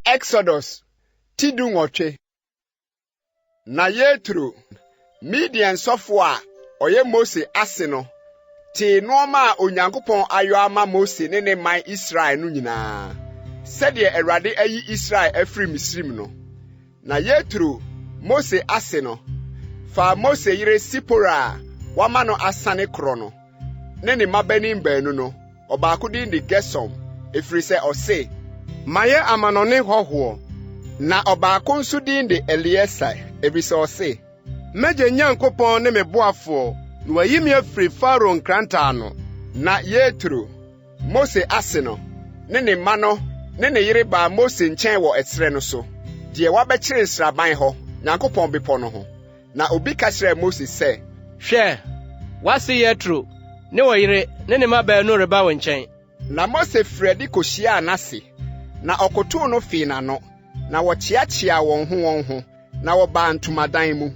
Exodus tidungotwe. Na Yetro Midian sofwa oye Mose ase no te noma Onyankopon ayo ama Mose ne man Israel no nyina sede Awurade ayi Israel afri Misrim no. Na Yetro Mose ase no fa Mose yire Sipora wama no asane kro no ne mabani baanu no obaako din de Gersom efri se ose maye amanone hoho na obaako nso din de Eliezer efri se ose meje Nyankopon ne meboafo no wayi me afri Faro nkranta no. Na Yetro Mose ase no ne ma no ne yire ba Mose nchen wo etere no so de wabekire sraban ho Nyankopon bepo no ho. Na obi ka kire Mose se hwe wase Yetro ne wo yire ne ma ba no reba wo nchen. Na Mose fredi kohyia anase na okoto no fi na no na wo chiachia won ho na wo ba ntomadan mu.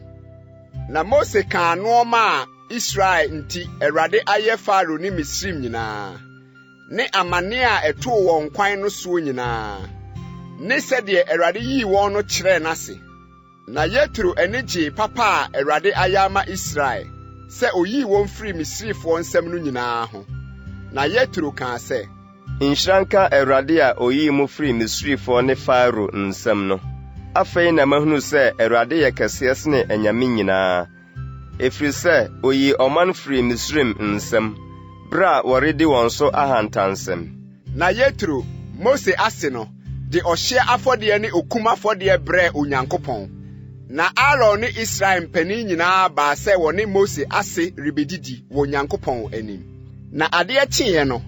Na Mose ka no ma Israel nti Awurade aye Faro ni Misrim nyina ne amane a eto won kwan no so nyina ne sede Awurade yi won no kire nase. Na Yetro enije papa a Awurade ayama Israel se oyi won firi Misrifo nsam no nyina ho. Na Yetro kan se Inshranka Awurade a oyi mu firi Misrifo ne Faro nsam no. Afei na mahunu se Awurade ye kese sene anyame nyina. Efiri se oyi oman firi Misrim nsam bra woredi won so ahantansem. Na Yetro Mose ase no de ohye afode ne okuma afode bre Onyankopon. Na Aaron ne Israel mpani nyina ba se woni Mose ase ribedidi wo Onyankopon anim. Na ade achiye no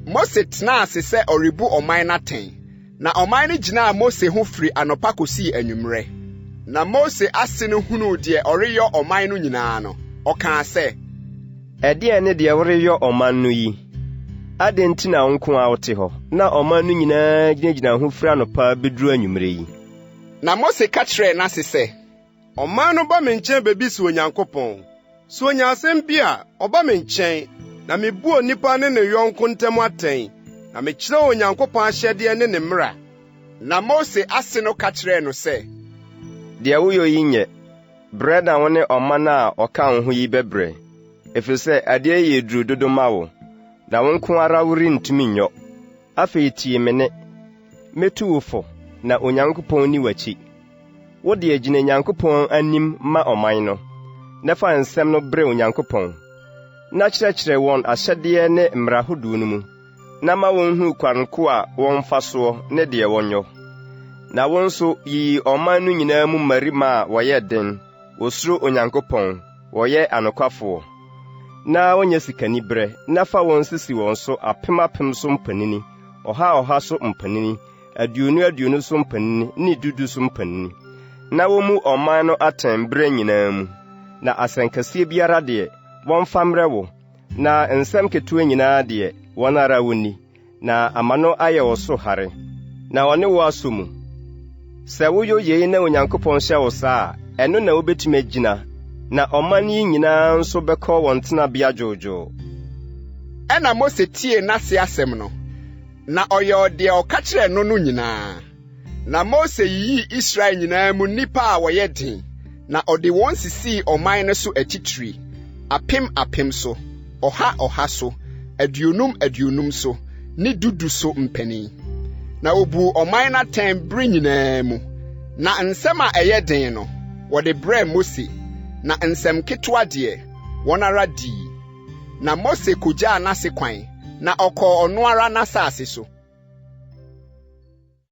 Mose tena ase se oribu oman naten. Na oman ne gina Mose ho firi anopa kosi anwumre. Na Mose ase no hunu de oriyo oman no nyina no oka se ede ne de oriyo oman no yi adenti na nko a wote ho na oman no nyina gina ho firi anopa beduru anwumre yi. Na Mose ka kire na se oman no ba me nchen bebi si Onyankopon so nya asem bia oba me nchen na mebuo nipa ne yonko ntem aten na me kire Onyankopon ahyede ne mra. Na Mose ase no ka kire no se de woyo yinye breda wone oman a oka ho yi bebre efiri se ade ye duru dodo mawo na wonko ara wori ntumi nyo afei tie mene metu wofo na Onyankopon ni wachi wo de agina Nyankopon anim ma oman no na fa nsem no bre Onyankopon na kyerɛkyerɛ won ahyɛde ne mmarahodu no mu na ma won hu kwanko a won faso ne de wonyo na won so yi oman no nyinaa mu marima a wɔyɛ den wosuro Onyankopon wɔyɛ anokwafo na wonya sikani bre na fa won sisi won so apem so mpanini ọha so mpanini aduonu so mpanini ne dudu so mpanini na wo mu oman no aten bre nyinaa mu na asankase biara de won famre wo na nsem ketua nyinaa de won ara woni na amano aye wo so hare na one wo asomu se wo yo ye na Onyankopon hye wo saa eno na obetime gina na oman yi nyinaa nso bekọ won tena bia jojo. Ena Mose tie nase asem no na oyo de oka kire no nyinaa. Na Mose yi Israel nyinaa mu nipa a woyɛ den na ode won sisi oman no so atitiri apem so ọha so aduonum so ne dudu so mpani. Na obu oman na ten bre nyinaa mu na nsem a ɛyɛ den no wode bre Mose na nsem ketwa de wonara di. Na Mose kogya anase kwan na ọkọ ọno ara n'asase so.